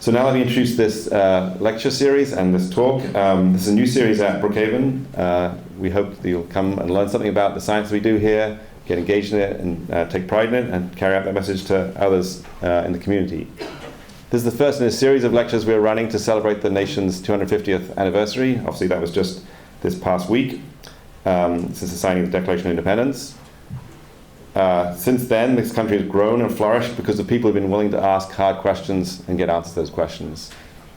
So now let me introduce this lecture series and this talk. This is a new series at Brookhaven. We hope that you'll come and learn something about the science we do here, get engaged in it, and take pride in it, and carry out that message to others in the community. This is the first in a series of lectures we're running to celebrate the nation's 250th anniversary. Obviously, that was just this past week, since the signing of the Declaration of Independence. Since then, this country has grown and flourished because of people who've been willing to ask hard questions and get answers to those questions.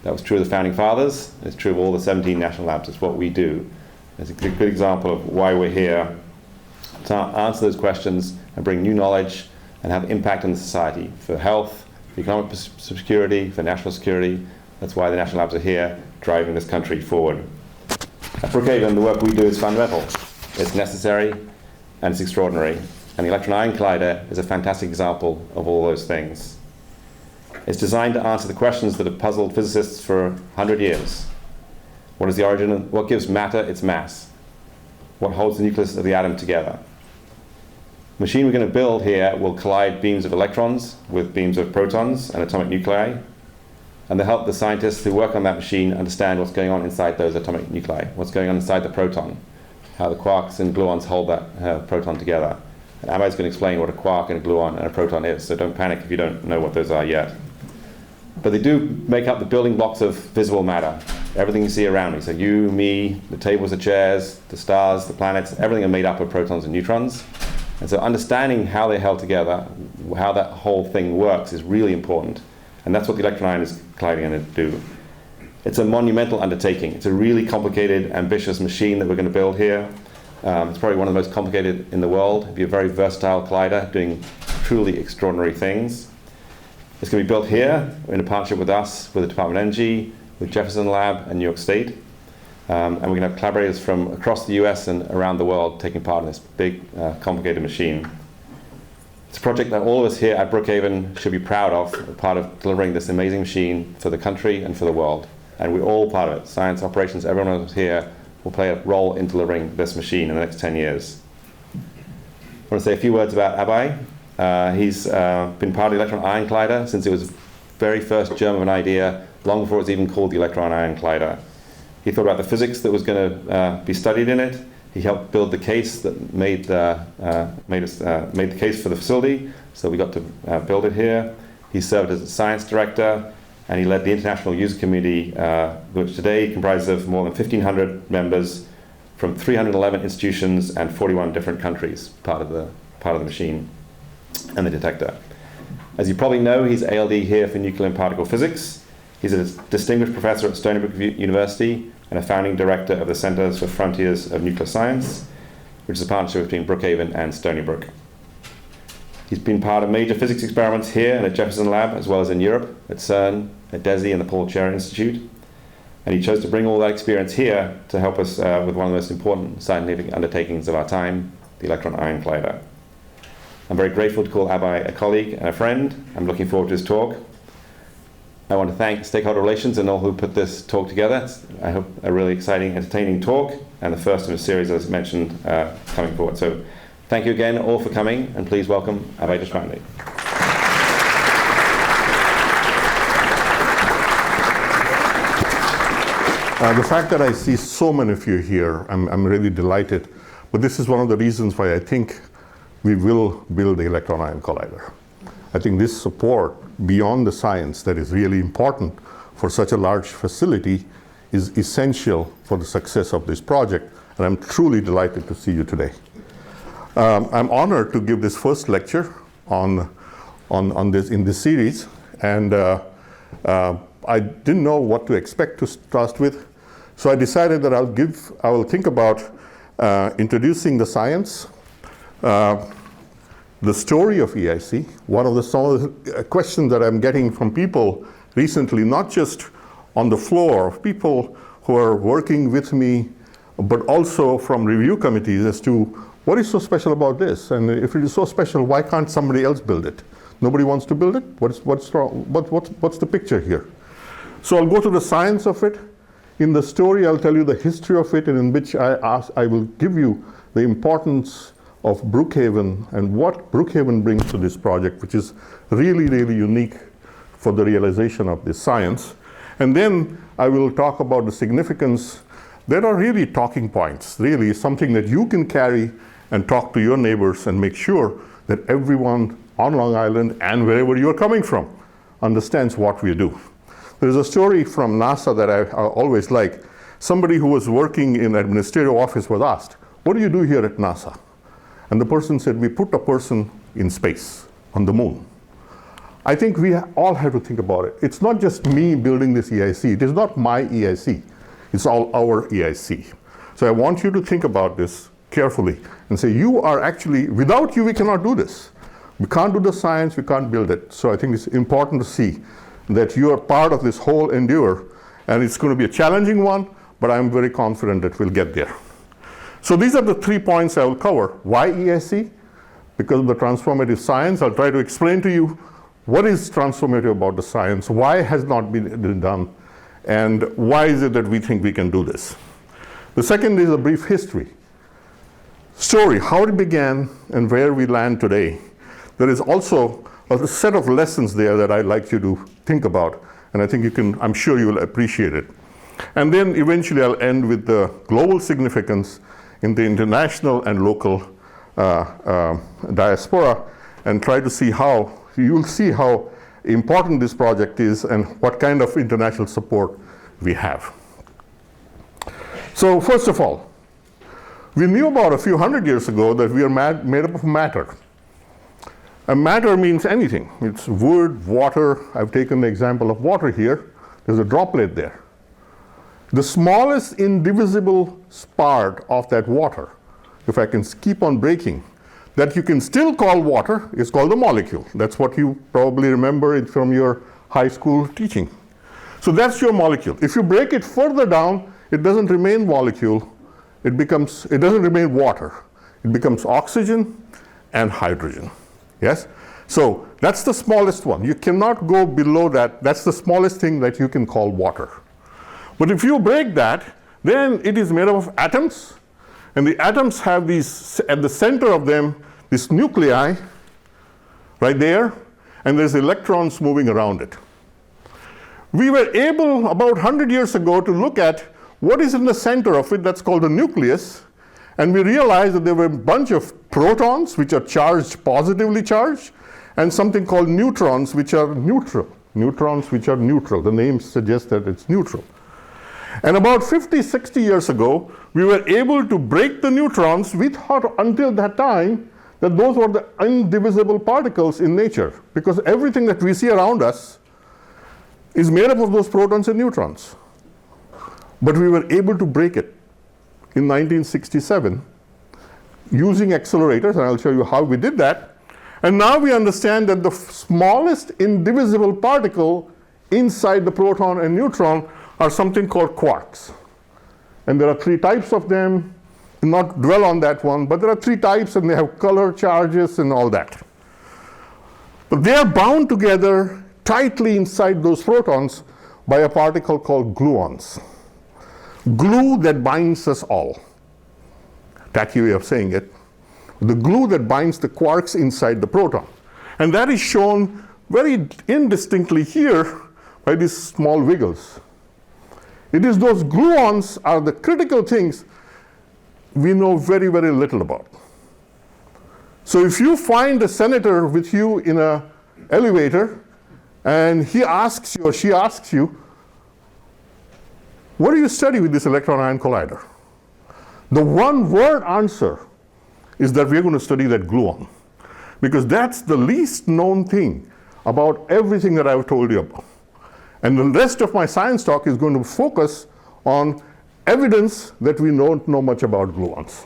That was true of the Founding Fathers. It's true of all the 17 national labs. It's what we do. It's a good example of why we're here, to answer those questions and bring new knowledge and have impact on the society for health, for economic security, for national security. That's why the national labs are here, driving this country forward. At Brookhaven, the work we do is fundamental. It's necessary, and it's extraordinary. And the Electron-Ion Collider is a fantastic example of all those things. It's designed to answer the questions that have puzzled physicists for 100 years. What is the origin of, what gives matter its mass? What holds the nucleus of the atom together? The machine we're going to build here will collide beams of electrons with beams of protons and atomic nuclei, and they'll help the scientists who work on that machine understand what's going on inside those atomic nuclei, what's going on inside the proton, how the quarks and gluons hold that proton together. And Abai's going to explain what a quark and a gluon and a proton is, so don't panic if you don't know what those are yet. But they do make up the building blocks of visible matter, everything you see around me. So you, me, the tables, the chairs, the stars, the planets, everything are made up of protons and neutrons. And so understanding how they're held together, how that whole thing works, is really important. And that's what the Electron-Ion Collider is going to do. It's a monumental undertaking. It's a really complicated, ambitious machine that we're going to build here. It's probably one of the most complicated in the world. It'll be a very versatile collider doing truly extraordinary things. It's going to be built here in a partnership with us, with the Department of Energy, with Jefferson Lab and New York State. And we're going to have collaborators from across the US and around the world taking part in this big, complicated machine. It's a project that all of us here at Brookhaven should be proud of, part of delivering this amazing machine for the country and for the world. And we're all part of it. Science, operations, everyone else here will play a role in delivering this machine in the next 10 years. I want to say a few words about Abai. He's been part of the Electron-Ion Collider since it was the very first germ of an idea, long before it was even called the Electron-Ion Collider. He thought about the physics that was going to be studied in it. He helped build the case that made the case for the facility, so we got to build it here. He served as a science director, and he led the international user community, which today comprises of more than 1,500 members from 311 institutions and 41 different countries, part of the machine and the detector. As you probably know, he's ALD here for nuclear and particle physics. He's a distinguished professor at Stony Brook University and a founding director of the Centers for Frontiers of Nuclear Science, which is a partnership between Brookhaven and Stony Brook. He's been part of major physics experiments here and at Jefferson Lab, as well as in Europe, at CERN, at DESY, and the Paul Cherry Institute. And he chose to bring all that experience here to help us with one of the most important scientific undertakings of our time, the Electron-Ion Collider. I'm very grateful to call Abai a colleague and a friend. I'm looking forward to his talk. I want to thank Stakeholder Relations and all who put this talk together. It's, I hope, a really exciting, entertaining talk, and the first in a series, as mentioned, coming forward. So thank you again all for coming, and please welcome Abai Deshpande. The fact that I see so many of you here, I'm really delighted. But this is one of the reasons why I think we will build the Electron-Ion Collider. I think this support beyond the science that is really important for such a large facility is essential for the success of this project. And I'm truly delighted to see you today. I'm honored to give this first lecture on this in this series. And I didn't know what to expect to start with. So I decided that I will think about introducing the science, the story of EIC. One of the questions that I'm getting from people recently, not just on the floor, of people who are working with me, but also from review committees as to what is so special about this? And if it is so special, why can't somebody else build it? Nobody wants to build it? What's wrong? What's the picture here? So I'll go to the science of it. In the story, I'll tell you the history of it, and in which I will give you the importance of Brookhaven and what Brookhaven brings to this project, which is really, really unique for the realization of this science. And then I will talk about the significance. There are really talking points, really something that you can carry and talk to your neighbors and make sure that everyone on Long Island and wherever you're coming from understands what we do. There's a story from NASA that I always like. Somebody who was working in an administrative office was asked, "What do you do here at NASA?" And the person said, "We put a person in space, on the moon." I think we all have to think about it. It's not just me building this EIC. It is not my EIC. It's all our EIC. So I want you to think about this carefully and say, you are actually, without you, we cannot do this. We can't do the science, we can't build it. So I think it's important to see that you are part of this whole endeavor, and it's going to be a challenging one, but I'm very confident that we'll get there. So these are the 3 points I will cover. Why EIC? Because of the transformative science. I'll try to explain to you what is transformative about the science, why has not been done, and why is it that we think we can do this. The second is a brief history. Story, how it began and where we land today. There is also a set of lessons there that I'd like you to think about, and I think you can, I'm sure you will appreciate it. And then eventually I'll end with the global significance in the international and local diaspora, and try to see how, you'll see how important this project is and what kind of international support we have. So first of all, we knew about a few hundred years ago that we are made up of matter. And matter means anything. It's wood, water. I've taken the example of water here. There's a droplet there. The smallest indivisible part of that water, if I can keep on breaking, that you can still call water, is called a molecule. That's what you probably remember it from your high school teaching. So that's your molecule. If you break it further down, it doesn't remain molecule. It doesn't remain water. It becomes oxygen and hydrogen. Yes? So that's the smallest one. You cannot go below that. That's the smallest thing that you can call water. But if you break that, then it is made up of atoms. And the atoms have these, at the center of them, this nuclei right there. And there's electrons moving around it. We were able, about 100 years ago, to look at what is in the center of it. That's called the nucleus. And we realized that there were a bunch of protons, which are charged, positively charged, and something called neutrons, which are neutral. Neutrons, which are neutral. The name suggests that it's neutral. And about 50, 60 years ago, we were able to break the neutrons. We thought until that time that those were the indivisible particles in nature, because everything that we see around us is made up of those protons and neutrons. But we were able to break it in 1967 using accelerators, and I'll show you how we did that. And now we understand that the smallest indivisible particle inside the proton and neutron are something called quarks. And there are 3 types of them. I'll not dwell on that one, but there are 3 types, and they have color charges and all that. But they are bound together tightly inside those protons by a particle called gluons. Glue that binds us all. Tacky way of saying it. The glue that binds the quarks inside the proton. And that is shown very indistinctly here by these small wiggles. It is those gluons are the critical things we know very, very little about. So if you find a senator with you in an elevator, and he asks you or she asks you, what do you study with this electron-ion collider? The one-word answer is that we're going to study that gluon, because that's the least known thing about everything that I've told you about. And the rest of my science talk is going to focus on evidence that we don't know much about gluons.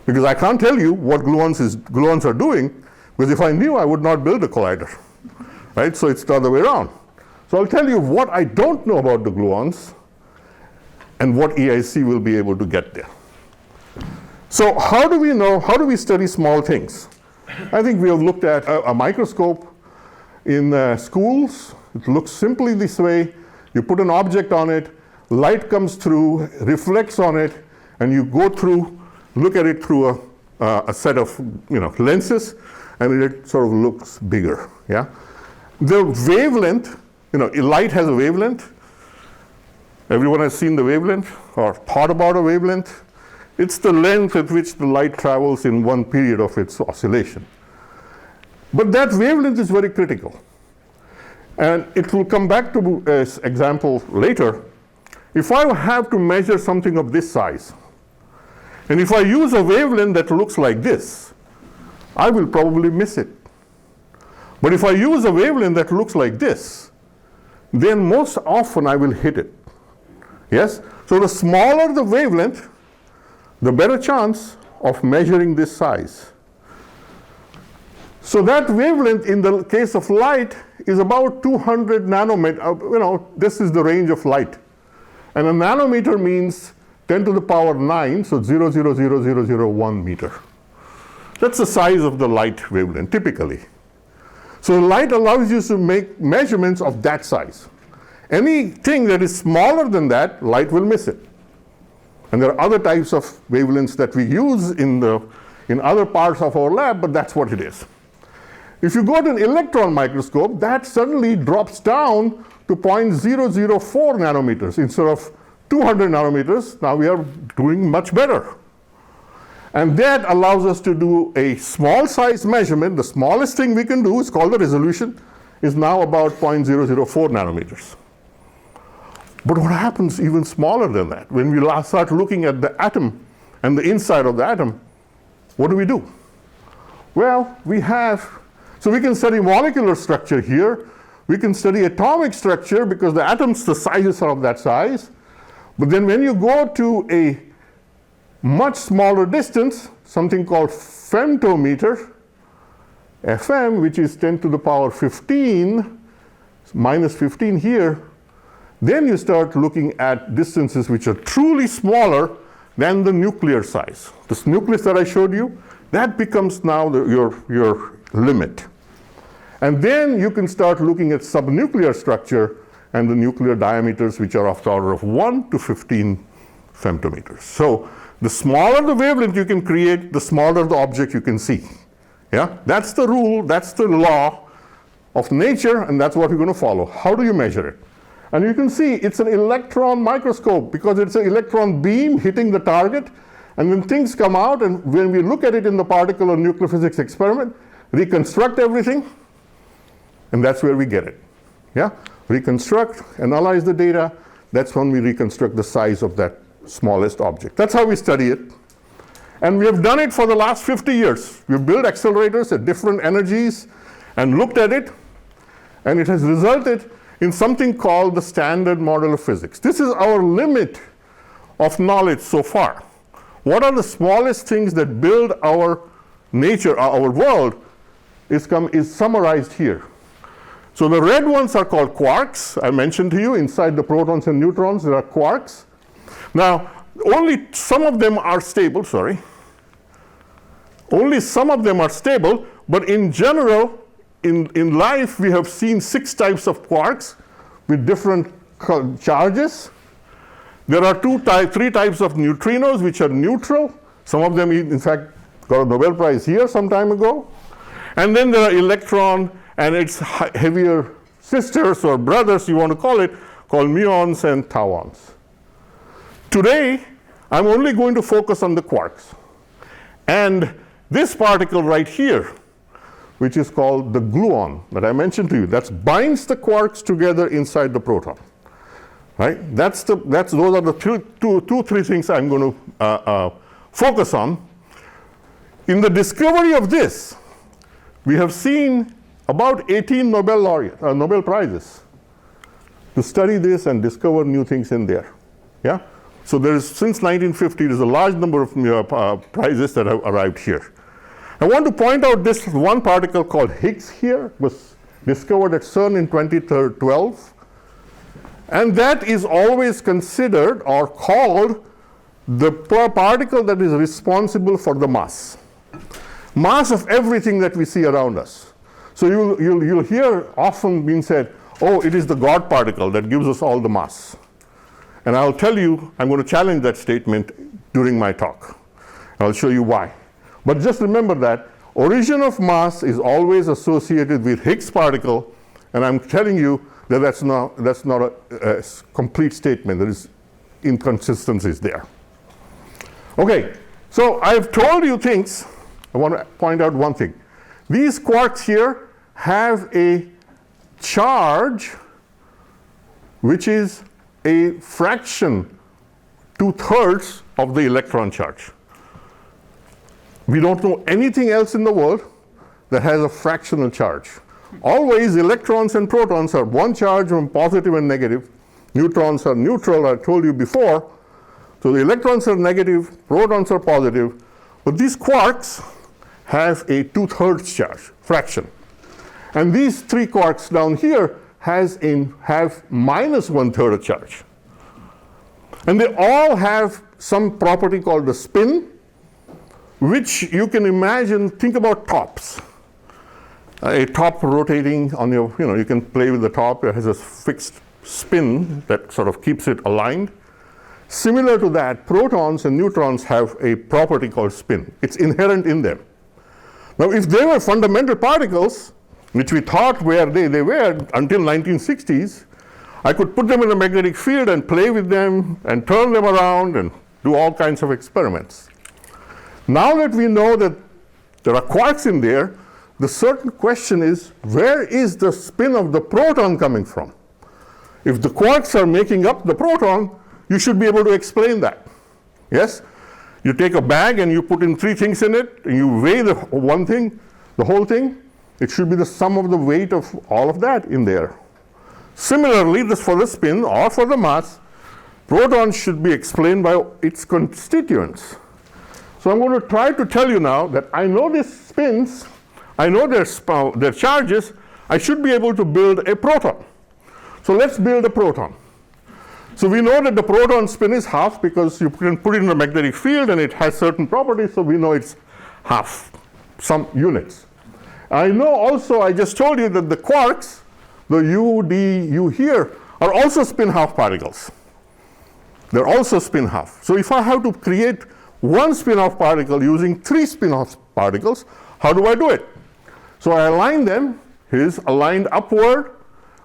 Because I can't tell you what gluons are doing, because if I knew, I would not build a collider. Right? So it's the other way around. So I'll tell you what I don't know about the gluons and what EIC will be able to get there. So how do we know, how do we study small things? I think we have looked at a microscope in schools. It looks simply this way. You put an object on it, light comes through, reflects on it, and you go through, look at it through a set of lenses, and it sort of looks bigger. Yeah. The wavelength, light has a wavelength. Everyone has seen the wavelength or thought about a wavelength. It's the length at which the light travels in one period of its oscillation. But that wavelength is very critical. And it will come back to as example later. If I have to measure something of this size, and if I use a wavelength that looks like this, I will probably miss it. But if I use a wavelength that looks like this, then most often I will hit it. Yes? So the smaller the wavelength, the better chance of measuring this size. So that wavelength in the case of light is about 200 nanometer. This is the range of light. And a nanometer means 10 to the power 9, so 0.00001 meter. That's the size of the light wavelength, typically. So light allows you to make measurements of that size. Anything that is smaller than that, light will miss it. And there are other types of wavelengths that we use in other parts of our lab, but that's what it is. If you go to an electron microscope, that suddenly drops down to 0.004 nanometers instead of 200 nanometers. Now we are doing much better. And that allows us to do a small size measurement. The smallest thing we can do is called the resolution, is now about 0.004 nanometers. But what happens even smaller than that? When we start looking at the atom and the inside of the atom, what do? Well, so we can study molecular structure here. We can study atomic structure because the atoms, the sizes are of that size. But then when you go to a much smaller distance, something called femtometer, FM, which is 10 to the power 15, minus 15 here, then you start looking at distances which are truly smaller than the nuclear size. This nucleus that I showed you, that becomes now your limit. And then you can start looking at subnuclear structure and the nuclear diameters, which are of the order of 1 to 15 femtometers. So the smaller the wavelength you can create, the smaller the object you can see. Yeah, that's the rule, that's the law of nature, and that's what we're going to follow. How do you measure it? And you can see it's an electron microscope because it's an electron beam hitting the target, and when things come out, and when we look at it in the particle or nuclear physics experiment, reconstruct everything, and that's where we get it. Yeah? Reconstruct, analyze the data, that's when we reconstruct the size of that smallest object. That's how we study it. And we have done it for the last 50 years. We've built accelerators at different energies and looked at it, and it has resulted in something called the standard model of physics. This is our limit of knowledge so far. What are the smallest things that build our nature, our world, is summarized here. So the red ones are called quarks. I mentioned to you, inside the protons and neutrons, there are quarks. Now, only some of them are stable, Only some of them are stable, but in general, in life, we have seen 6 types of quarks with different charges. There are 3 types of neutrinos, which are neutral. Some of them, in fact, got a Nobel Prize here some time ago. And then there are electron and its heavier sisters or brothers, you want to call it, called muons and tauons. Today, I'm only going to focus on the quarks. And this particle right here, which is called the gluon that I mentioned to you, that binds the quarks together inside the proton. Right? Those are the 3 things I'm going to focus on. In the discovery of this, we have seen about 18 Nobel Prizes to study this and discover new things in there. Yeah? So since 1950, there's a large number of prizes that have arrived here. I want to point out this one particle called Higgs here, was discovered at CERN in 2012. And that is always considered or called the particle that is responsible for the mass. Mass of everything that we see around us. So you'll hear often being said, oh, it is the God particle that gives us all the mass. And I'll tell you, I'm going to challenge that statement during my talk. I'll show you why. But just remember that origin of mass is always associated with Higgs particle And I'm telling you that that's not a complete statement. There is inconsistencies there. Okay, so I've told you things. I want to point out one thing. These quarks here have a charge which is a fraction, 2/3 of the electron charge. We don't know anything else in the world that has a fractional charge. Always electrons and protons are one charge, from positive and negative. Neutrons are neutral, I told you before. So the electrons are negative, protons are positive, but these quarks have a 2/3 charge, fraction. And these three quarks down here have -1/3 charge. And they all have some property called the spin, which you can imagine, think about tops. A top rotating on your, you can play with the top. It has a fixed spin that sort of keeps it aligned. Similar to that, protons and neutrons have a property called spin. It's inherent in them. Now, if they were fundamental particles, which we thought they were until 1960s, I could put them in a magnetic field and play with them and turn them around and do all kinds of experiments. Now that we know that there are quarks in there, the certain question is, where is the spin of the proton coming from? If the quarks are making up the proton, you should be able to explain that. Yes? You take a bag and you put in 3 things in it, and you weigh the whole thing. It should be the sum of the weight of all of that in there. Similarly, this for the spin or for the mass, protons should be explained by its constituents. So I'm going to try to tell you now that I know these spins, I know their charges, I should be able to build a proton. So let's build a proton. So we know that the proton spin is half because you can put it in a magnetic field and it has certain properties, so we know it's half, some units. I know also, I just told you that the quarks, the U, D, U here, are also spin half particles. They're also spin half. So if I have to create one spin half particle using 3 spin half particles, how do I do it? So I align them. Here's aligned upward,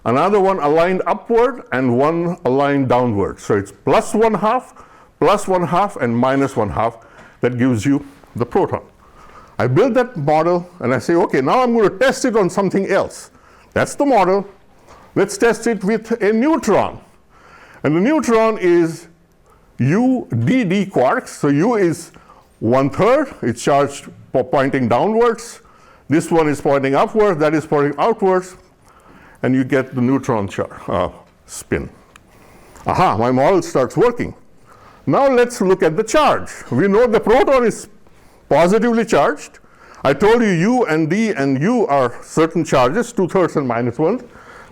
another one aligned upward, and one aligned downward. So it's +1/2, +1/2, and -1/2. That gives you the proton. I build that model, and I say, okay, now I'm going to test it on something else. That's the model. Let's test it with a neutron. And the neutron is UDD quarks. So U is 1/3. It's charged for pointing downwards. This one is pointing upwards. That is pointing outwards. And you get the neutron spin. Aha, my model starts working. Now let's look at the charge. We know the proton is positively charged. I told you U and D and U are certain charges, 2/3 and -1.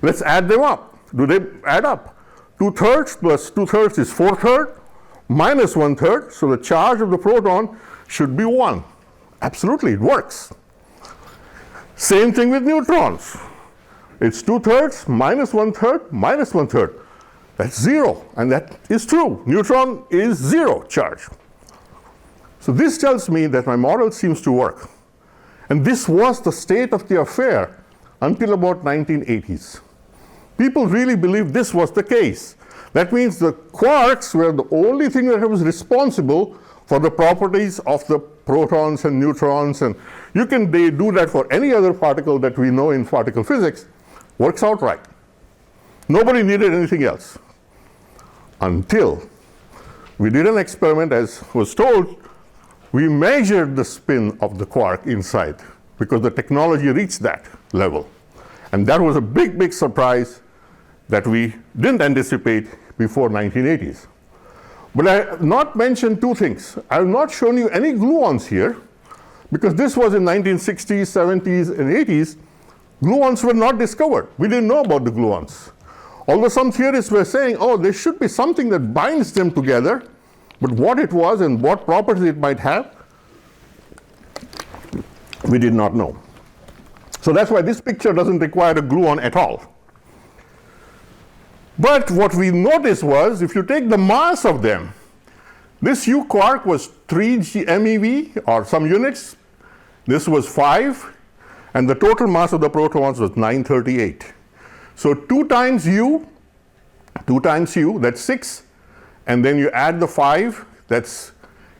Let's add them up. Do they add up? 2/3 plus 2/3 is 4/3 minus 1/3. So the charge of the proton should be 1. Absolutely, it works. Same thing with neutrons. It's 2/3 minus 1/3 minus 1/3. That's 0, and that is true. Neutron is 0 charge. So this tells me that my model seems to work. And this was the state of the affair until about 1980s. People really believed this was the case. That means the quarks were the only thing that was responsible for the properties of the protons and neutrons, and they do that for any other particle that we know in particle physics. Works out right. Nobody needed anything else. Until we did an experiment, as was told, we measured the spin of the quark inside because the technology reached that level. And that was a big, big surprise that we didn't anticipate before 1980s. But I have not mentioned 2 things. I have not shown you any gluons here because this was in 1960s, 70s, and 80s. Gluons were not discovered. We didn't know about the gluons. Although some theorists were saying, oh, there should be something that binds them together, but what it was and what properties it might have, we did not know. So that's why this picture doesn't require a gluon at all. But what we noticed was, if you take the mass of them, this U quark was 3 MeV, or some units. This was 5, and the total mass of the protons was 938. So 2 times u, that's 6, and then you add the 5, that's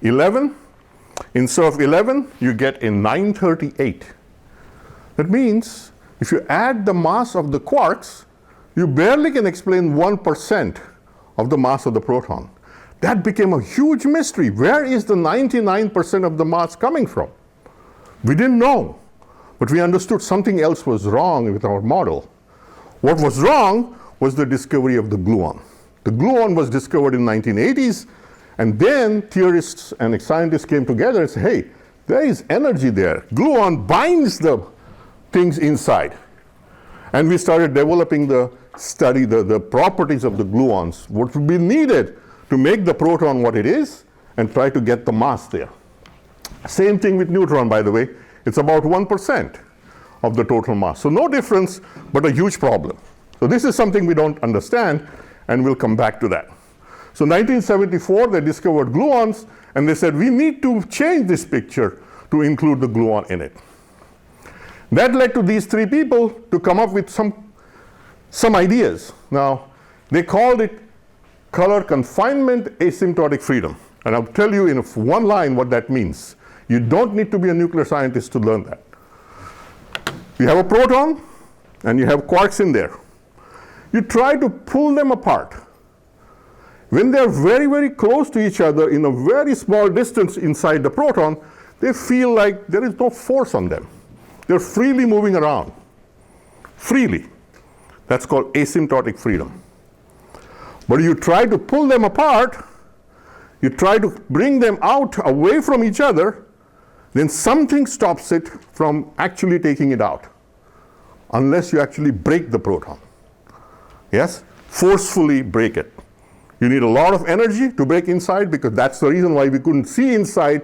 11. Instead of 11, you get a 938. That means if you add the mass of the quarks, you barely can explain 1% of the mass of the proton. That became a huge mystery. Where is the 99% of the mass coming from? We didn't know, but we understood something else was wrong with our model. What was wrong was the discovery of the gluon. The gluon was discovered in the 1980s, and then theorists and scientists came together and said, hey, there is energy there. Gluon binds the things inside. And we started developing the properties of the gluons, what would be needed to make the proton what it is, and try to get the mass there. Same thing with neutron, by the way. It's about 1% of the total mass. So no difference, but a huge problem. So this is something we don't understand, and we'll come back to that. So 1974, they discovered gluons, and they said, we need to change this picture to include the gluon in it. That led to these 3 people to come up with some ideas. Now, they called it color confinement asymptotic freedom. And I'll tell you in one line what that means. You don't need to be a nuclear scientist to learn that. You have a proton, and you have quarks in there. You try to pull them apart. When they're very, very close to each other in a very small distance inside the proton, they feel like there is no force on them. They're freely moving around. Freely. That's called asymptotic freedom. But you try to pull them apart, you try to bring them out away from each other, then something stops it from actually taking it out, unless you actually break the proton. Yes? Forcefully break it. You need a lot of energy to break inside, because that's the reason why we couldn't see inside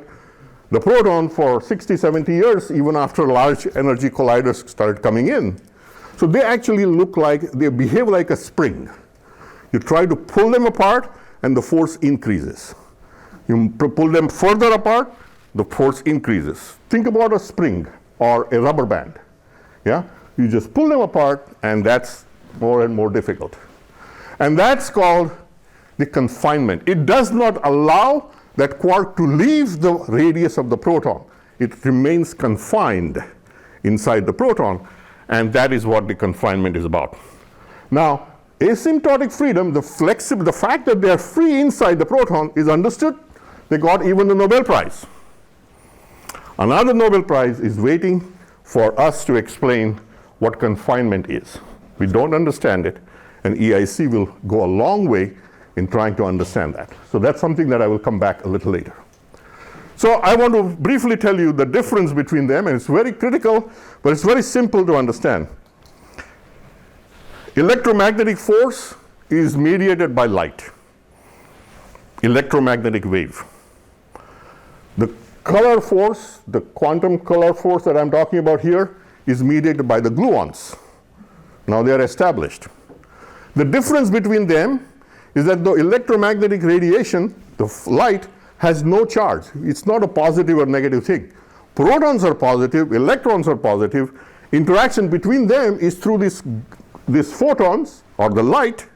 the proton for 60, 70 years, even after large energy colliders started coming in. So they actually look like, they behave like a spring. You try to pull them apart, and the force increases. You pull them further apart, the force increases. Think about a spring or a rubber band. Yeah? You just pull them apart, and that's more and more difficult. And that's called the confinement. It does not allow that quark to leave the radius of the proton. It remains confined inside the proton, and that is what the confinement is about. Now, asymptotic freedom, the fact that they are free inside the proton is understood. They got even the Nobel Prize. Another Nobel Prize is waiting for us to explain what confinement is. We don't understand it, and EIC will go a long way in trying to understand that. So that's something that I will come back a little later. So I want to briefly tell you the difference between them, and it's very critical, but it's very simple to understand. Electromagnetic force is mediated by light, electromagnetic wave. The color force, the quantum color force that I'm talking about here, is mediated by the gluons. Now they are established. The difference between them is that the electromagnetic radiation, the light, has no charge. It's not a positive or negative thing. Protons are positive, electrons are positive. Interaction between them is through these photons, or the light,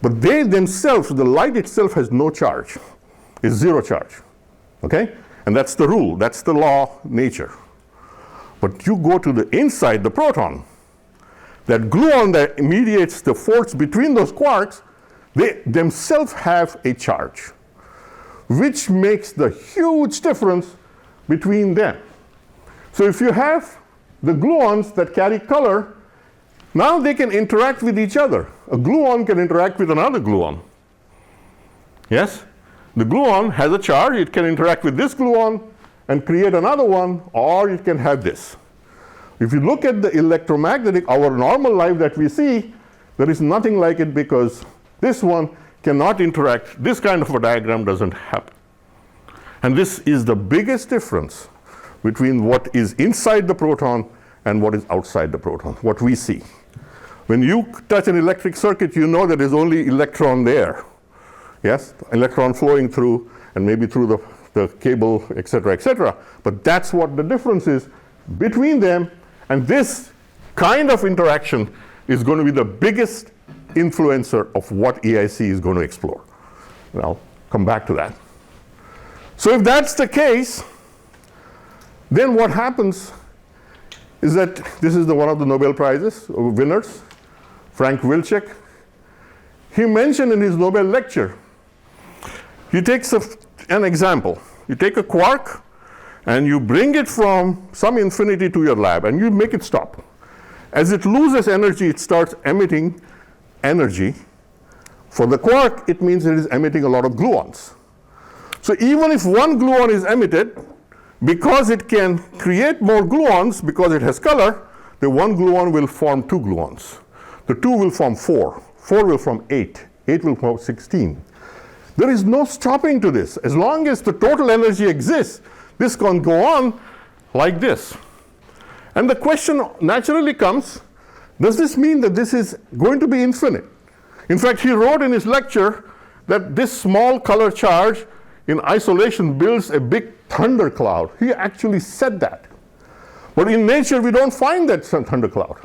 but they themselves, the light itself has no charge. It's zero charge. Okay? And that's the rule, that's the law of nature. But you go to the inside the proton, that gluon that mediates the force between those quarks, they themselves have a charge, which makes the huge difference between them. So if you have the gluons that carry color, now they can interact with each other. A gluon can interact with another gluon. Yes? The gluon has a charge, it can interact with this gluon and create another one, or it can have this. If you look at the electromagnetic, our normal life that we see, there is nothing like it, because this one cannot interact. This kind of a diagram doesn't happen. And this is the biggest difference between what is inside the proton and what is outside the proton, what we see. When you touch an electric circuit, you know that there's only electron there. Yes? Electron flowing through, and maybe through the cable, et cetera, but that's what the difference is between them. And this kind of interaction is going to be the biggest influencer of what EIC is going to explore. And I'll come back to that. So if that's the case, then what happens is that this is one of the Nobel Prizes winners, Frank Wilczek. He mentioned in his Nobel lecture, he takes an example. You take a quark and you bring it from some infinity to your lab and you make it stop. As it loses energy, it starts emitting energy. For the quark, it means it is emitting a lot of gluons. So even if one gluon is emitted, because it can create more gluons, because it has color, the one gluon will form two gluons. The two will form 4. 4 will form 8. 8 will form 16. There is no stopping to this. As long as the total energy exists, this can go on like this. And the question naturally comes, does this mean that this is going to be infinite? In fact, he wrote in his lecture that this small color charge in isolation builds a big thundercloud. He actually said that. But in nature, we don't find that thundercloud.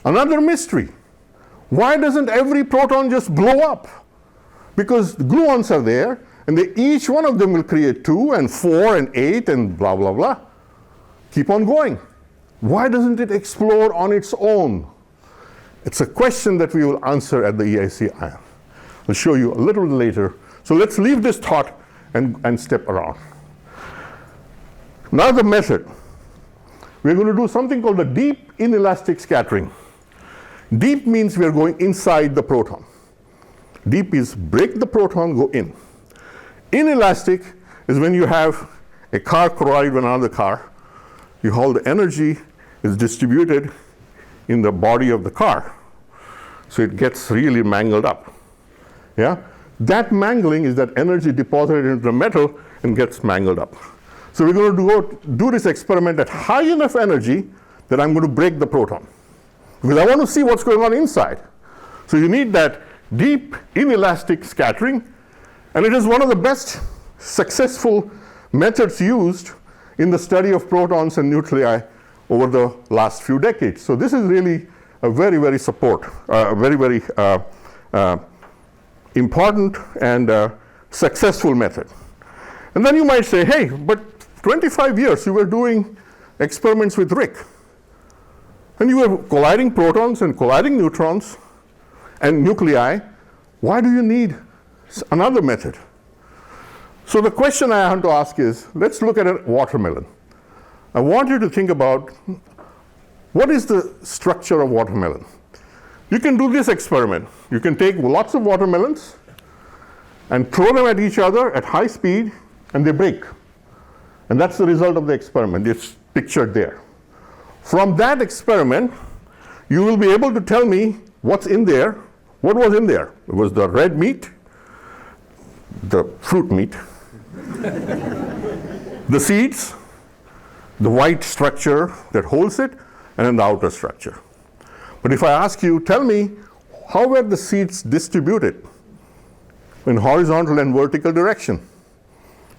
Another mystery. Why doesn't every proton just blow up? Because the gluons are there, and each one of them will create 2 and 4 and 8 and blah, blah, blah. Keep on going. Why doesn't it explode on its own? It's a question that we will answer at the EIC Ion. I'll show you a little later. So let's leave this thought and step around. Now the method. We're going to do something called the deep inelastic scattering. Deep means we are going inside the proton. Deep is break the proton, go in. Inelastic is when you have a car collide with another car. All the energy is distributed in the body of the car. So it gets really mangled up. Yeah? That mangling is that energy deposited into the metal and gets mangled up. So we're going to do this experiment at high enough energy that I'm going to break the proton. Because I want to see what's going on inside. So you need that deep inelastic scattering. And it is one of the best successful methods used in the study of protons and nuclei over the last few decades. So this is really a very, very important and successful method. And then you might say, hey, but 25 years you were doing experiments with Rick. And you were colliding protons and colliding neutrons and nuclei. Why do you need another method? So the question I want to ask is, let's look at a watermelon. I want you to think about what is the structure of watermelon. You can do this experiment. You can take lots of watermelons and throw them at each other at high speed, and they break. And that's the result of the experiment. It's pictured there. From that experiment, you will be able to tell me what's in there. What was in there? It was the red meat, the fruit meat, the seeds, the white structure that holds it, and then the outer structure. But if I ask you, tell me, how were the seeds distributed in horizontal and vertical direction?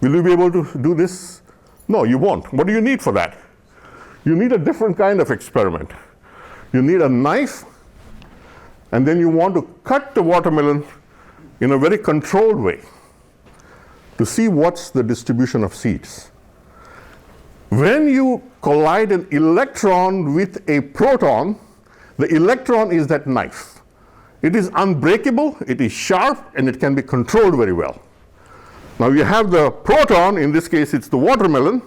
Will you be able to do this? No, you won't. What do you need for that? You need a different kind of experiment. You need a knife, and then you want to cut the watermelon in a very controlled way to see what's the distribution of seeds. When you collide an electron with a proton, the electron is that knife. It is unbreakable, it is sharp, and it can be controlled very well. Now you have the proton, in this case it's the watermelon,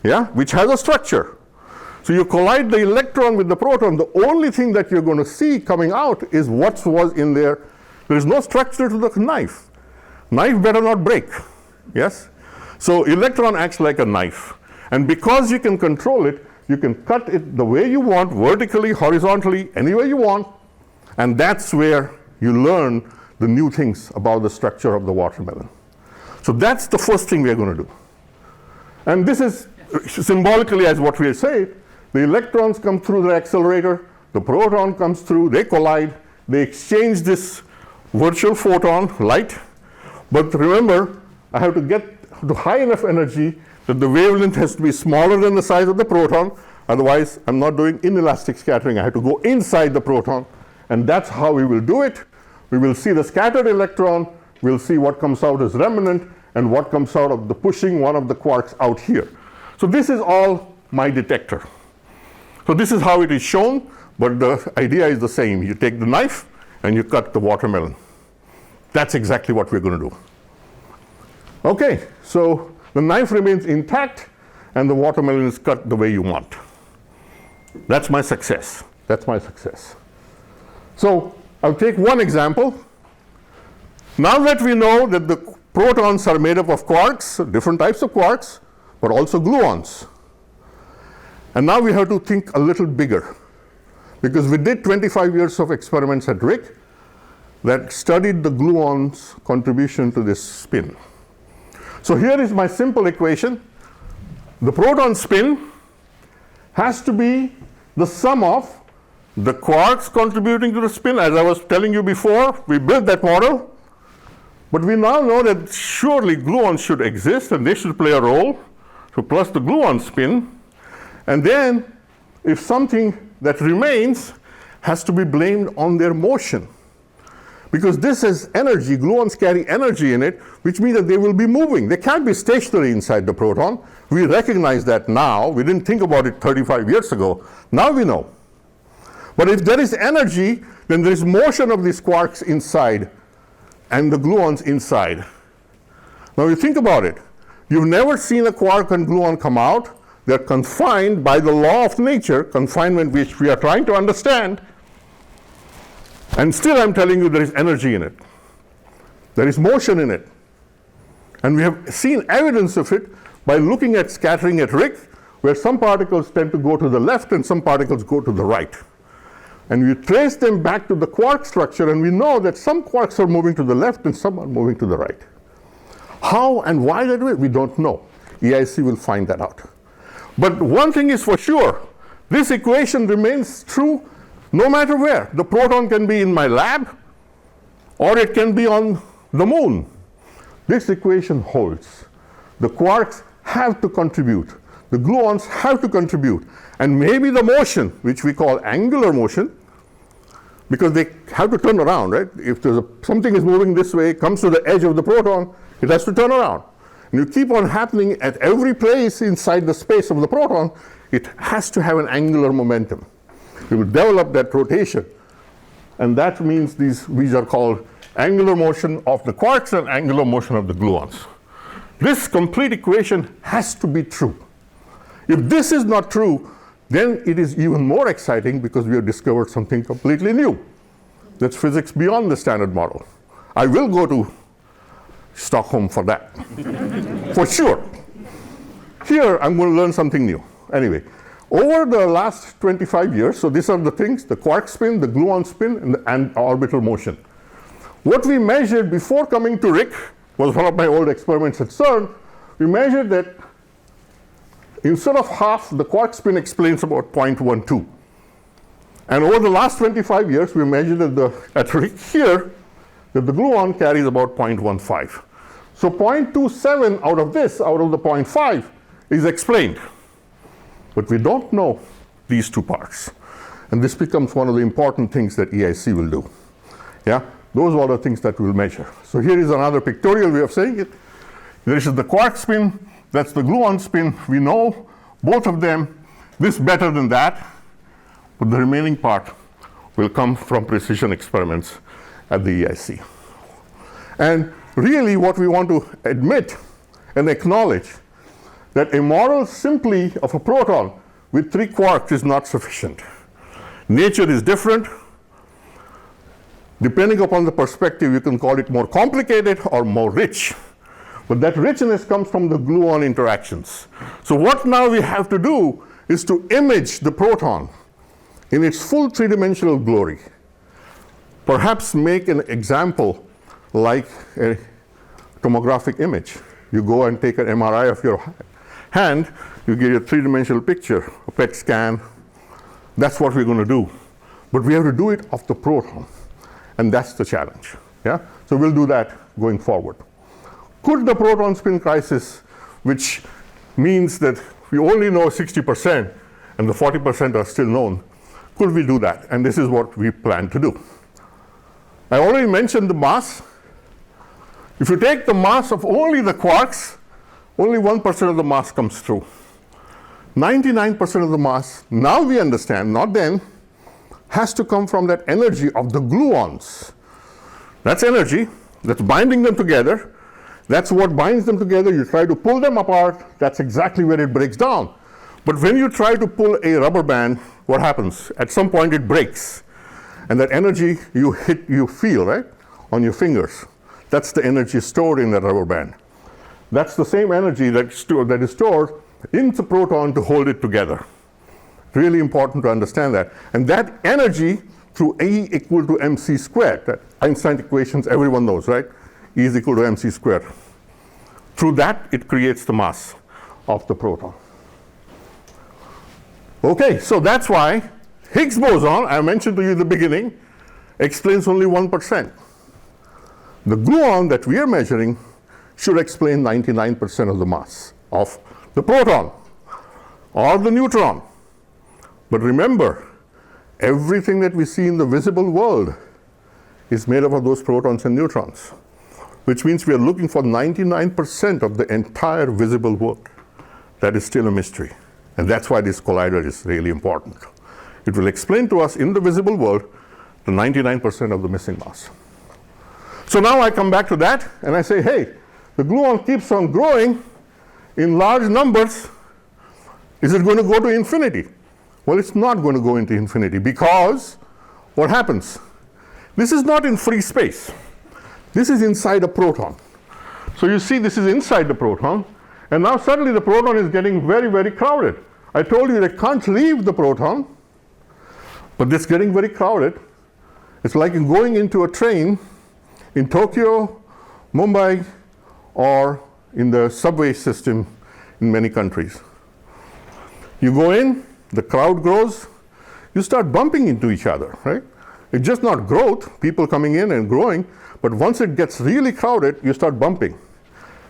yeah, which has a structure. So you collide the electron with the proton, the only thing that you're going to see coming out is what was in there. There is no structure to the knife. Knife better not break, yes? So electron acts like a knife. And because you can control it, you can cut it the way you want, vertically, horizontally, any way you want. And that's where you learn the new things about the structure of the watermelon. So that's the first thing we are going to do. And this is symbolically as what we say, the electrons come through the accelerator, the proton comes through, they collide, they exchange this virtual photon, light. But remember, I have to get to high enough energy that the wavelength has to be smaller than the size of the proton. Otherwise, I'm not doing inelastic scattering. I have to go inside the proton, and that's how we will do it. We will see the scattered electron, we'll see what comes out as remnant, and what comes out of the pushing one of the quarks out here. So this is all my detector. So this is how it is shown, but the idea is the same. You take the knife and you cut the watermelon. That's exactly what we're going to do. Okay, so the knife remains intact and the watermelon is cut the way you want. That's my success. That's my success. So I'll take one example. Now that we know that the protons are made up of quarks, different types of quarks, but also gluons. And now we have to think a little bigger, because we did 25 years of experiments at RIC that studied the gluon's contribution to this spin. So here is my simple equation. The proton spin has to be the sum of the quarks contributing to the spin. As I was telling you before, we built that model. But we now know that surely gluons should exist and they should play a role. So plus the gluon spin. And then if something that remains has to be blamed on their motion. Because this is energy, gluons carry energy in it, which means that they will be moving. They can't be stationary inside the proton. We recognize that now. We didn't think about it 35 years ago. Now we know. But if there is energy, then there is motion of these quarks inside and the gluons inside. Now you think about it. You've never seen a quark and gluon come out. They're confined by the law of nature, confinement which we are trying to understand. And still I'm telling you there is energy in it. There is motion in it. And we have seen evidence of it by looking at scattering at RIC, where some particles tend to go to the left and some particles go to the right. And we trace them back to the quark structure, and we know that some quarks are moving to the left and some are moving to the right. How and why they do it, we don't know. EIC will find that out. But one thing is for sure, this equation remains true no matter where. The proton can be in my lab, or it can be on the moon. This equation holds. The quarks have to contribute. The gluons have to contribute. And maybe the motion, which we call angular motion, because they have to turn around, right? If something is moving this way, comes to the edge of the proton, it has to turn around. And you keep on happening at every place inside the space of the proton, it has to have an angular momentum. You will develop that rotation. And that means these are called angular motion of the quarks and angular motion of the gluons. This complete equation has to be true. If this is not true, then it is even more exciting because we have discovered something completely new. That's physics beyond the standard model. I will go to Stockholm for that, for sure. Here, I'm going to learn something new. Anyway, over the last 25 years, so these are the things, the quark spin, the gluon spin, and orbital motion. What we measured before coming to RIC was one of my old experiments at CERN. We measured that instead of half, the quark spin explains about 0.12. And over the last 25 years, we measured at RIC here that the gluon carries about 0.15. So 0.27 out of the 0.5, is explained. But we don't know these two parts. And this becomes one of the important things that EIC will do. Yeah? Those are the things that we'll measure. So here is another pictorial way of saying it. This is the quark spin. That's the gluon spin. We know both of them. This better than that. But the remaining part will come from precision experiments at the EIC. And really what we want to admit and acknowledge that a model simply of a proton with 3 quarks is not sufficient. Nature is different. Depending upon the perspective, you can call it more complicated or more rich. But that richness comes from the gluon interactions. So what now we have to do is to image the proton in its full 3-dimensional glory. Perhaps make an example like a tomographic image. You go and take an MRI of your hand, you get a 3-dimensional picture, a PET scan. That's what we're going to do. But we have to do it of the proton. And that's the challenge. Yeah? So we'll do that going forward. Could the proton spin crisis, which means that we only know 60%, and the 40% are still known. Could we do that? And this is what we plan to do. I already mentioned the mass. If you take the mass of only the quarks, only 1% of the mass comes through. 99% of the mass, now we understand, not then, has to come from that energy of the gluons. That's energy, that's binding them together. That's what binds them together. You try to pull them apart, that's exactly where it breaks down. But when you try to pull a rubber band, what happens? At some point it breaks. And that energy you feel, right, on your fingers. That's the energy stored in that rubber band. That's the same energy that is stored in the proton to hold it together. Really important to understand that. And that energy through E equal to mc squared, that Einstein equations everyone knows, right? E is equal to mc squared. Through that, it creates the mass of the proton. Okay, so that's why Higgs boson, I mentioned to you in the beginning, explains only 1%. The gluon that we are measuring should explain 99% of the mass of the proton or the neutron. But remember, everything that we see in the visible world is made up of those protons and neutrons, which means we are looking for 99% of the entire visible world. That is still a mystery. And that's why this collider is really important. It will explain to us in the visible world the 99% of the missing mass. So now I come back to that and I say, hey, the gluon keeps on growing in large numbers. Is it going to go to infinity? Well, it's not going to go into infinity because what happens? This is not in free space. This is inside a proton. So you see this is inside the proton, and now suddenly the proton is getting very, very crowded. I told you they can't leave the proton, but it's getting very crowded. It's like going into a train in Tokyo, Mumbai, or in the subway system in many countries. You go in, the crowd grows, you start bumping into each other, right? It's just not growth, people coming in and growing, but once it gets really crowded, you start bumping.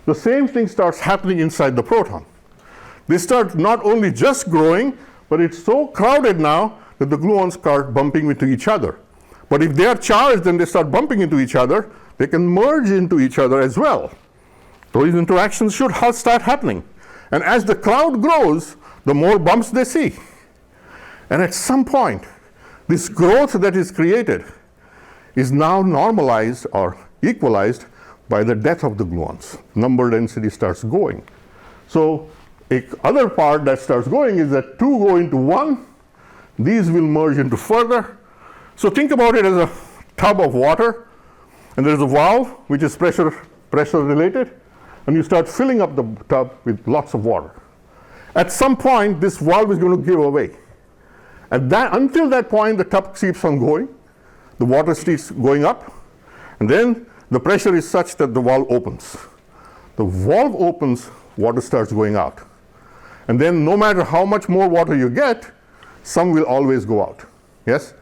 The same thing starts happening inside the proton. They start not only just growing, but it's so crowded now that the gluons start bumping into each other. But if they are charged and they start bumping into each other, they can merge into each other as well. Those interactions should start happening. And as the crowd grows, the more bumps they see. And at some point, this growth that is created is now normalized or equalized by the death of the gluons. Number density starts going. So the other part that starts going is that 2 go into 1. These will merge into further. So think about it as a tub of water, and there's a valve which is pressure related, and you start filling up the tub with lots of water. At some point, this valve is going to give away. Until that point, the tub keeps on going. The water keeps going up. And then the pressure is such that the valve opens. The valve opens, water starts going out. And then no matter how much more water you get, some will always go out. Yes?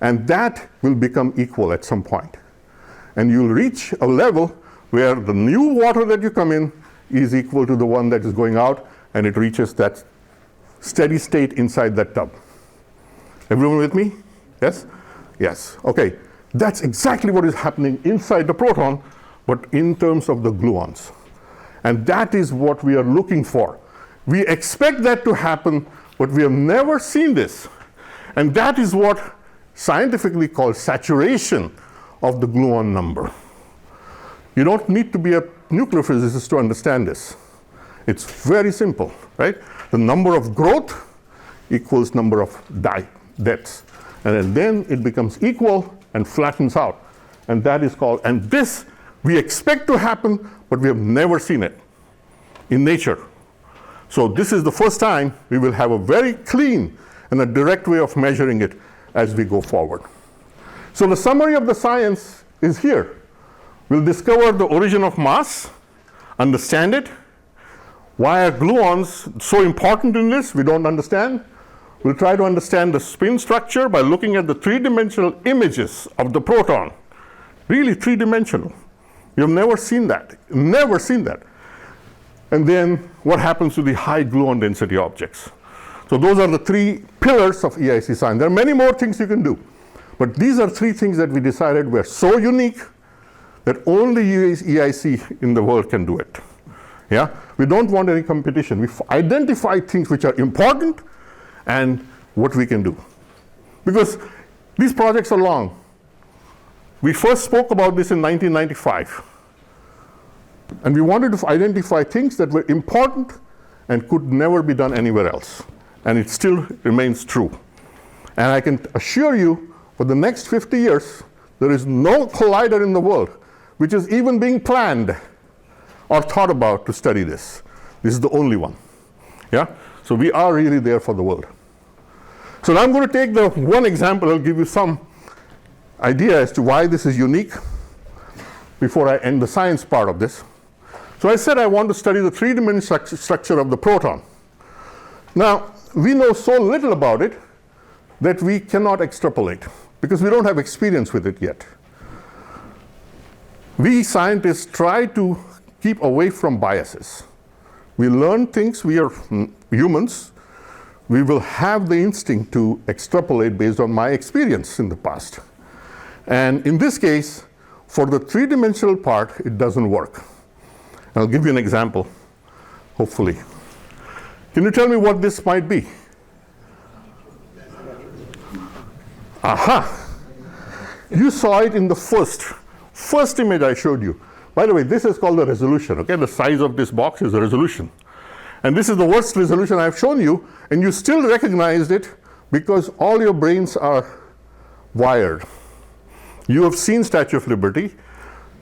And that will become equal at some point. And you'll reach a level where the new water that you come in is equal to the one that is going out, and it reaches that steady state inside that tub. Everyone with me? Yes? Yes. Okay. That's exactly what is happening inside the proton, but in terms of the gluons. And that is what we are looking for. We expect that to happen, but we have never seen this. And that is what scientifically called saturation of the gluon number. You don't need to be a nuclear physicist to understand this. It's very simple, right? The number of growth equals number of deaths. And then it becomes equal and flattens out. And that is called, and this we expect to happen, but we have never seen it in nature. So this is the first time we will have a very clean and a direct way of measuring it as we go forward. So the summary of the science is here. We'll discover the origin of mass, understand it. Why are gluons so important in this? We don't understand. We'll try to understand the spin structure by looking at the three-dimensional images of the proton. Really three-dimensional. You've never seen that. Never seen that. And then what happens to the high gluon density objects? So those are the 3 pillars of EIC science. There are many more things you can do. But these are 3 things that we decided were so unique that only EIC in the world can do it. Yeah? We don't want any competition. We identify things which are important and what we can do. Because these projects are long. We first spoke about this in 1995. And we wanted to identify things that were important and could never be done anywhere else. And it still remains true. And I can assure you, for the next 50 years, there is no collider in the world which is even being planned or thought about to study this. This is the only one. Yeah? So we are really there for the world. So now I'm going to take the one example. I'll give you some idea as to why this is unique before I end the science part of this. So I said I want to study the 3-dimensional structure of the proton. Now, we know so little about it that we cannot extrapolate because we don't have experience with it yet. We scientists try to keep away from biases. We learn things, we are humans. We will have the instinct to extrapolate based on my experience in the past. And in this case, for the 3-dimensional part, it doesn't work. I'll give you an example, hopefully. Can you tell me what this might be? Aha! You saw it in the first image I showed you. By the way, this is called the resolution, okay? The size of this box is the resolution. And this is the worst resolution I've shown you, and you still recognized it because all your brains are wired. You have seen Statue of Liberty.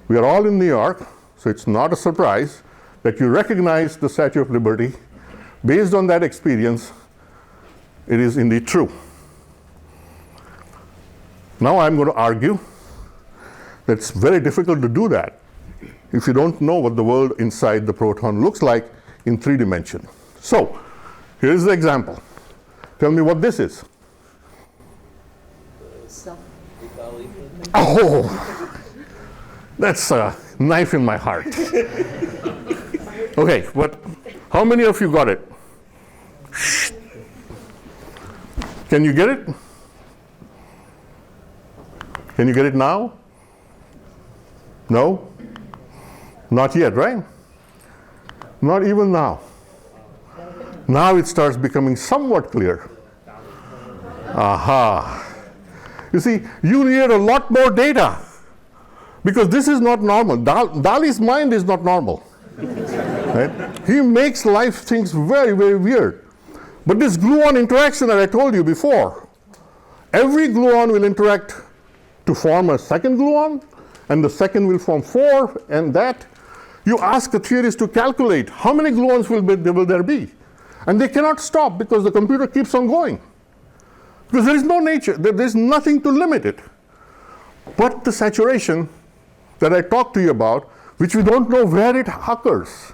We are all in New York, so it's not a surprise that you recognize the Statue of Liberty. Based on that experience, it is indeed true. Now I'm going to argue that it's very difficult to do that if you don't know what the world inside the proton looks like in 3 dimensions. So here's the example. Tell me what this is. Oh, that's a knife in my heart. Okay, but how many of you got it? Shh. Can you get it? Can you get it now? No? Not yet, right? Not even now. Now it starts becoming somewhat clear. Aha. You see, you need a lot more data because this is not normal. Dali's mind is not normal. Right? He makes life things very, very weird. But this gluon interaction that I told you before, every gluon will interact to form a second gluon, and the second will form 4, and that. You ask a theorist to calculate how many gluons will there be. And they cannot stop because the computer keeps on going. Because there is no nature, there is nothing to limit it. But the saturation that I talked to you about, which we don't know where it occurs.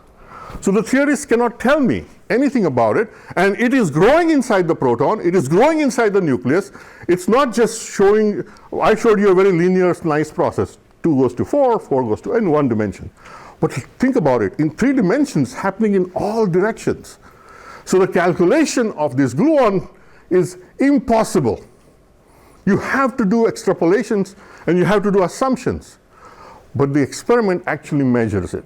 So the theorists cannot tell me anything about it, and it is growing inside the proton, it is growing inside the nucleus. It's not just showing, I showed you a very linear, nice process. 2 goes to 4, 4 goes to in 1 dimension. But think about it, in 3 dimensions, happening in all directions. So the calculation of this gluon is impossible. You have to do extrapolations and you have to do assumptions. But the experiment actually measures it.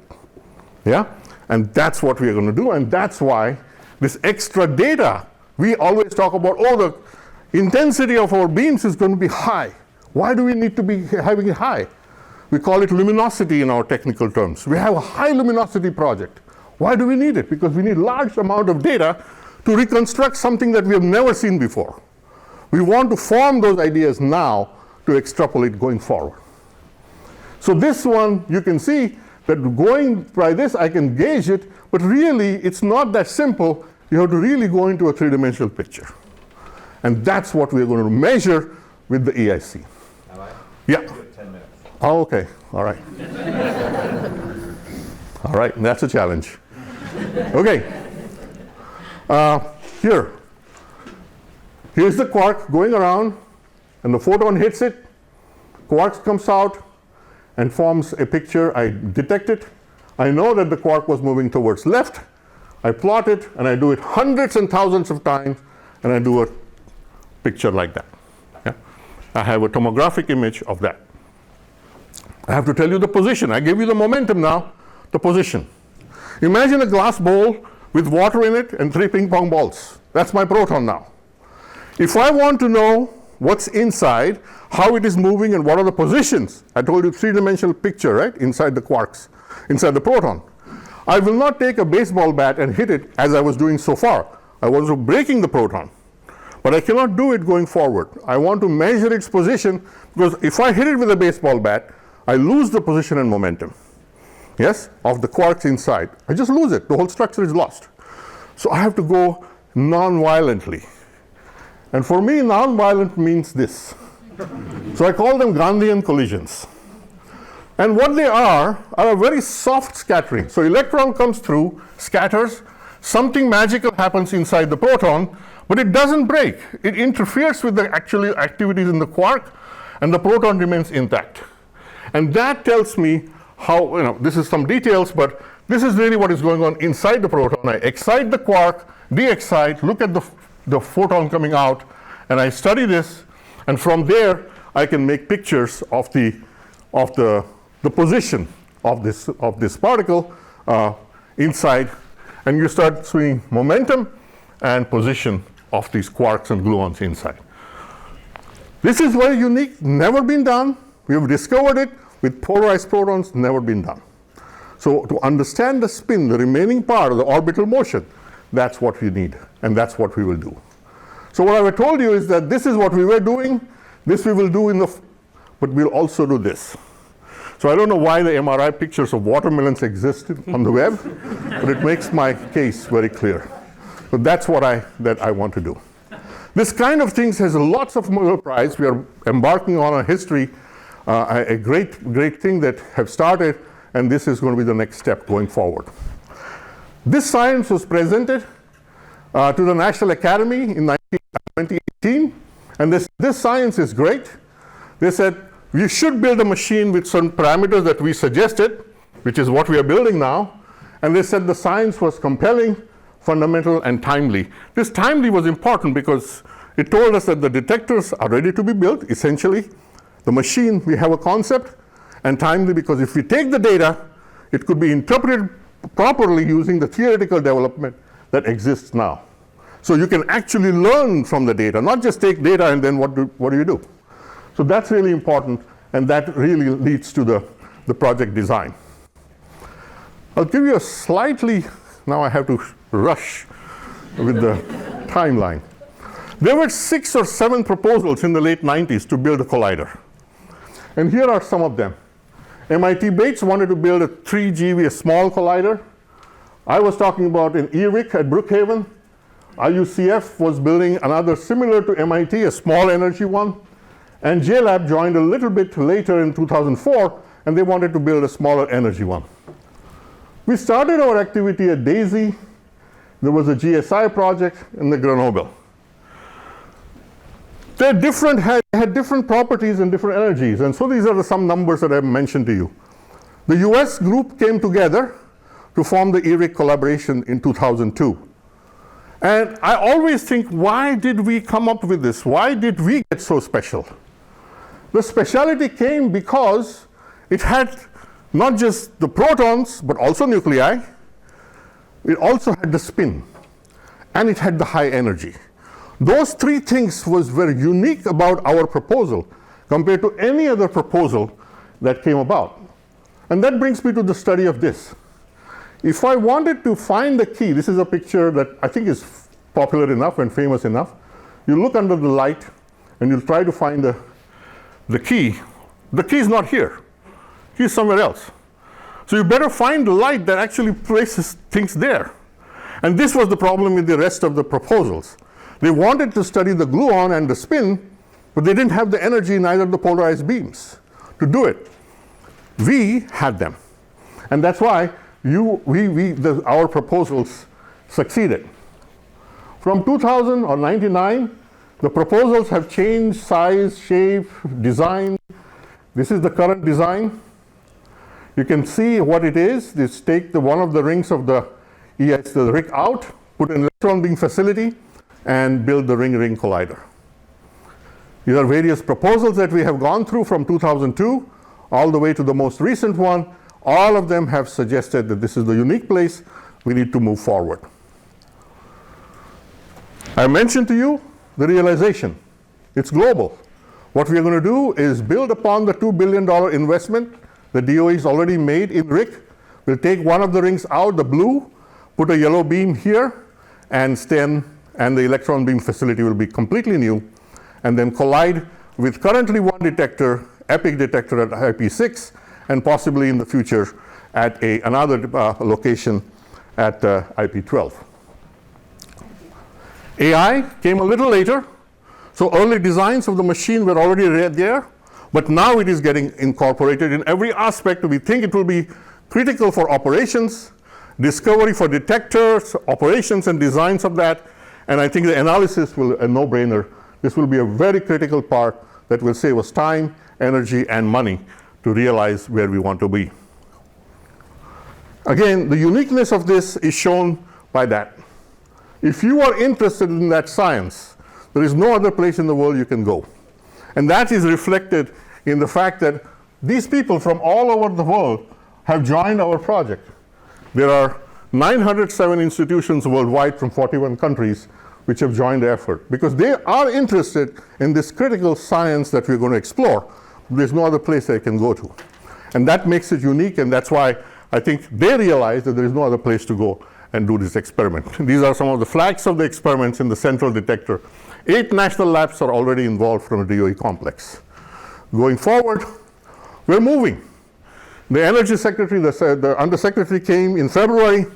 Yeah? And that's what we are going to do, and that's why this extra data, we always talk about, oh, the intensity of our beams is going to be high. Why do we need to be having it high? We call it luminosity in our technical terms. We have a high luminosity project. Why do we need it? Because we need large amount of data to reconstruct something that we have never seen before. We want to form those ideas now to extrapolate going forward. So this one, you can see that going by this, I can gauge it, but really, it's not that simple. You have to really go into a 3-dimensional picture. And that's what we're going to measure with the EIC. Yeah. 10 minutes. Oh, okay. All right. All right. That's a challenge. Okay. Here's the quark going around, and the photon hits it. Quark comes out and forms a picture. I detect it. I know that the quark was moving towards left. I plot it, and I do it hundreds and thousands of times. and I do a picture like that. Yeah? I have a tomographic image of that. I have to tell you the position. I gave you the momentum now, the position. Imagine a glass bowl with water in it and 3 ping pong balls. That's my proton now. If I want to know what's inside, how it is moving, and what are the positions, I told you 3-dimensional picture, right, inside the quarks, inside the proton. I will not take a baseball bat and hit it as I was doing so far. I was breaking the proton. But I cannot do it going forward. I want to measure its position, because if I hit it with a baseball bat, I lose the position and momentum, yes, of the quarks inside. I just lose it. The whole structure is lost. So I have to go non-violently. And for me, non-violent means this. So I call them Gandhian collisions. And what they are a very soft scattering. So electron comes through, scatters, something magical happens inside the proton, but it doesn't break. It interferes with the actual activities in the quark, and the proton remains intact. And that tells me how, this is some details, but this is really what is going on inside the proton. I excite the quark, de-excite, look at the photon coming out, and I study this, and from there I can make pictures of the position of this particle inside, and you start seeing momentum and position of these quarks and gluons inside. This is very unique, never been done. We have discovered it with polarized protons, never been done. So to understand the spin, the remaining part of the orbital motion, that's what we need, and that's what we will do. So what I told you is that this is what we were doing, this we will do but we'll also do this. So I don't know why the MRI pictures of watermelons exist on the web, but it makes my case very clear. So that's what I want to do. This kind of things has lots of Nobel Prize. We are embarking on a history, a great thing that have started, and this is going to be the next step going forward. This science was presented to the National Academy in 2018, and this science is great. They said, we should build a machine with some parameters that we suggested, which is what we are building now, and they said the science was compelling, fundamental, and timely. This timely was important because it told us that the detectors are ready to be built, essentially. The machine, we have a concept, and timely because if we take the data, it could be interpreted properly using the theoretical development that exists now. So you can actually learn from the data, not just take data and then what do you do? So that's really important, and that really leads to the project design. I'll give you a slightly, now I have to rush with the timeline. There were 6 or 7 proposals in the late 90s to build a collider. And here are some of them. MIT Bates wanted to build a 3 GeV, a small collider. I was talking about an ERIC at Brookhaven. IUCF was building another similar to MIT, a small energy one. And JLab joined a little bit later in 2004, and they wanted to build a smaller energy one. We started our activity at DAISY. There was a GSI project and the Grenoble. They had different properties and different energies, and so these are some numbers that I've mentioned to you. The US group came together to form the ERIC collaboration in 2002. And I always think, why did we come up with this? Why did we get so special? The speciality came because it had not just the protons, but also nuclei. It also had the spin, and it had the high energy. Those 3 things was very unique about our proposal compared to any other proposal that came about. And that brings me to the study of this. If I wanted to find the key, this is a picture that I think is popular enough and famous enough. You look under the light and you'll try to find the key. The key is not here. The key is somewhere else. So you better find the light that actually places things there. And this was the problem with the rest of the proposals. They wanted to study the gluon and the spin, but they didn't have the energy in either of the polarized beams to do it. We had them. And that's why our proposals succeeded. From 2000 or 99, the proposals have changed size, shape, design. This is the current design. You can see what it is. Just take one of the rings of the ES, the RIC out, put an electron beam facility, and build the ring-ring collider. These are various proposals that we have gone through from 2002 all the way to the most recent one. All of them have suggested that this is the unique place we need to move forward. I mentioned to you the realization. It's global. What we are going to do is build upon the $2 billion investment the DOE has already made in RIC. We'll take one of the rings out, the blue, put a yellow beam here, and the electron beam facility will be completely new, and then collide with currently one detector, EPIC detector at IP6, and possibly in the future at another location at IP12. AI came a little later, so early designs of the machine were already there, but now it is getting incorporated in every aspect. We think it will be critical for operations, discovery for detectors, operations and designs of that, and I think the analysis will a no-brainer. This will be a very critical part that will save us time, energy, and money to realize where we want to be. Again, the uniqueness of this is shown by that. If you are interested in that science, there is no other place in the world you can go. And that is reflected in the fact that these people from all over the world have joined our project. There are 907 institutions worldwide from 41 countries which have joined the effort because they are interested in this critical science that we're going to explore. There's no other place they can go to. And that makes it unique, and that's why I think they realize that there is no other place to go and do this experiment. These are some of the flags of the experiments in the central detector. 8 national labs are already involved from the DOE complex. Going forward, we're moving. The Energy Secretary, the Undersecretary came in February,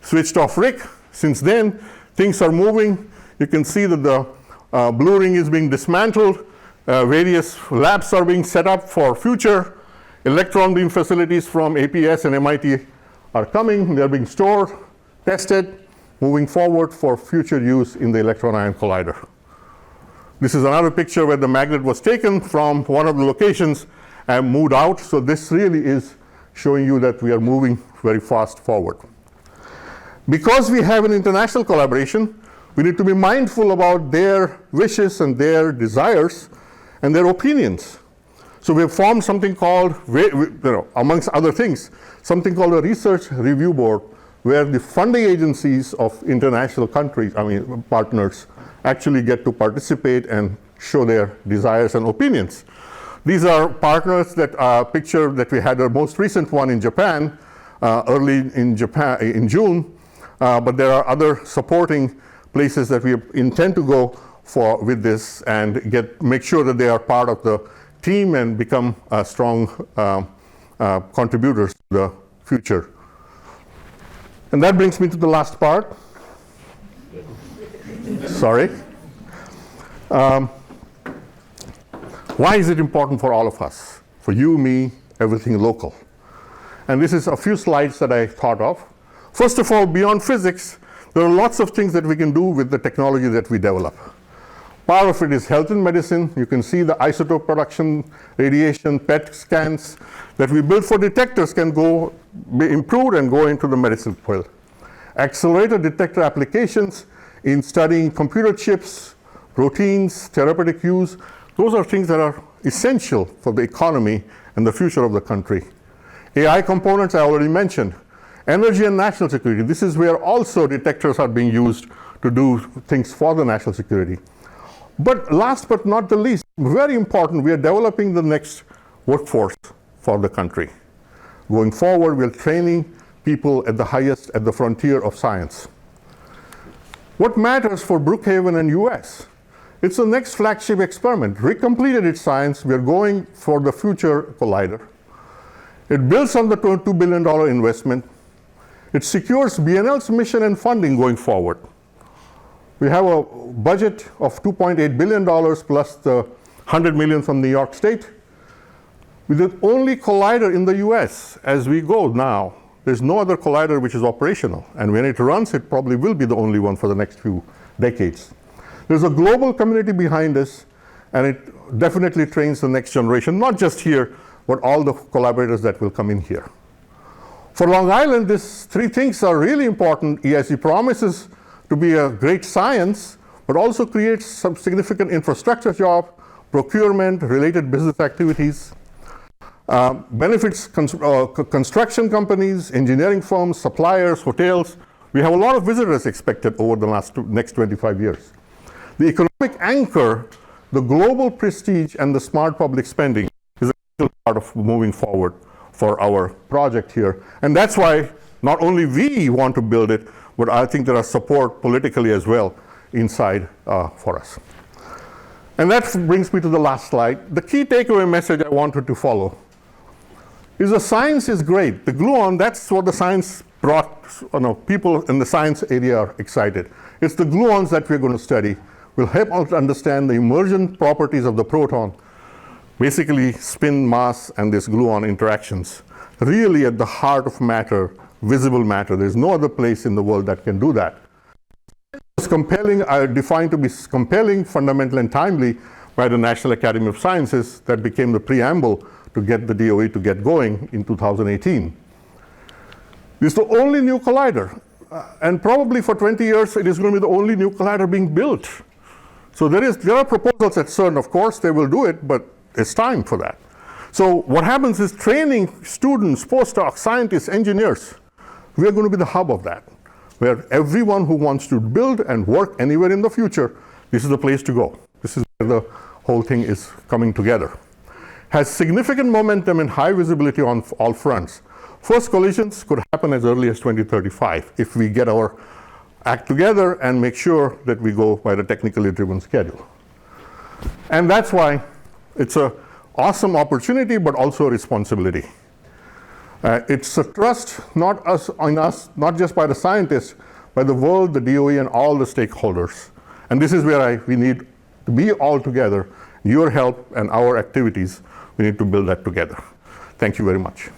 switched off RIC. Since then, things are moving. You can see that the blue ring is being dismantled. Various labs are being set up for future. Electron beam facilities from APS and MIT are coming. They're being stored, tested, moving forward for future use in the Electron-Ion Collider. This is another picture where the magnet was taken from one of the locations and moved out. So this really is showing you that we are moving very fast forward. Because we have an international collaboration, we need to be mindful about their wishes and their desires and their opinions. So we have formed something called, amongst other things, something called a research review board, where the funding agencies of international countries, partners, actually get to participate and show their desires and opinions. These are partners that picture that we had our most recent one in Japan, early in June, but there are other supporting places that we intend to go for with this and make sure that they are part of the team and become strong contributors to the future. And that brings me to the last part. Sorry. Why is it important for all of us? For you, me, everything local. And this is a few slides that I thought of. First of all, beyond physics, there are lots of things that we can do with the technology that we develop. Part of it is health and medicine. You can see the isotope production, radiation, PET scans that we build for detectors can be improved and go into the medicine field. Accelerator detector applications in studying computer chips, proteins, therapeutic use. Those are things that are essential for the economy and the future of the country. AI components I already mentioned. Energy and national security. This is where also detectors are being used to do things for the national security. But last but not the least, very important, we are developing the next workforce for the country. Going forward, we're training people at the highest, at the frontier of science. What matters for Brookhaven and US? It's the next flagship experiment. RIC completed its science. We're going for the future collider. It builds on the $2 billion investment. It secures BNL's mission and funding going forward. We have a budget of $2.8 billion plus the $100 million from New York State. We're the only collider in the US as we go now. There's no other collider which is operational. And when it runs, it probably will be the only one for the next few decades. There's a global community behind us, and it definitely trains the next generation, not just here, but all the collaborators that will come in here. For Long Island, these 3 things are really important. EIC promises to be a great science, but also creates some significant infrastructure job, procurement, related business activities, benefits construction companies, engineering firms, suppliers, hotels. We have a lot of visitors expected over the next 25 years. The economic anchor, the global prestige, and the smart public spending is a critical part of moving forward for our project here. And that's why not only we want to build it, but I think there are support politically as well inside for us. And that brings me to the last slide. The key takeaway message I wanted to follow is the science is great. The gluon, that's what the science brought, people in the science area are excited. It's the gluons that we're going to study. Will help us understand the emergent properties of the proton, basically spin, mass, and this gluon interactions, really at the heart of matter, visible matter. There's no other place in the world that can do that. It's compelling, defined to be compelling, fundamental, and timely by the National Academy of Sciences. That became the preamble to get the DOE to get going in 2018. This is the only new collider, and probably for 20 years it is going to be the only new collider being built. So there are proposals at CERN, of course, they will do it, but it's time for that. So what happens is training students, postdocs, scientists, engineers, we are going to be the hub of that, where everyone who wants to build and work anywhere in the future, this is the place to go. This is where the whole thing is coming together. Has significant momentum and high visibility on all fronts. First collisions could happen as early as 2035 if we get our act together and make sure that we go by the technically driven schedule. And that's why it's an awesome opportunity, but also a responsibility. It's a trust, not on us, not just by the scientists, by the world, the DOE, and all the stakeholders. And this is where we need to be all together. Your help and our activities, we need to build that together. Thank you very much.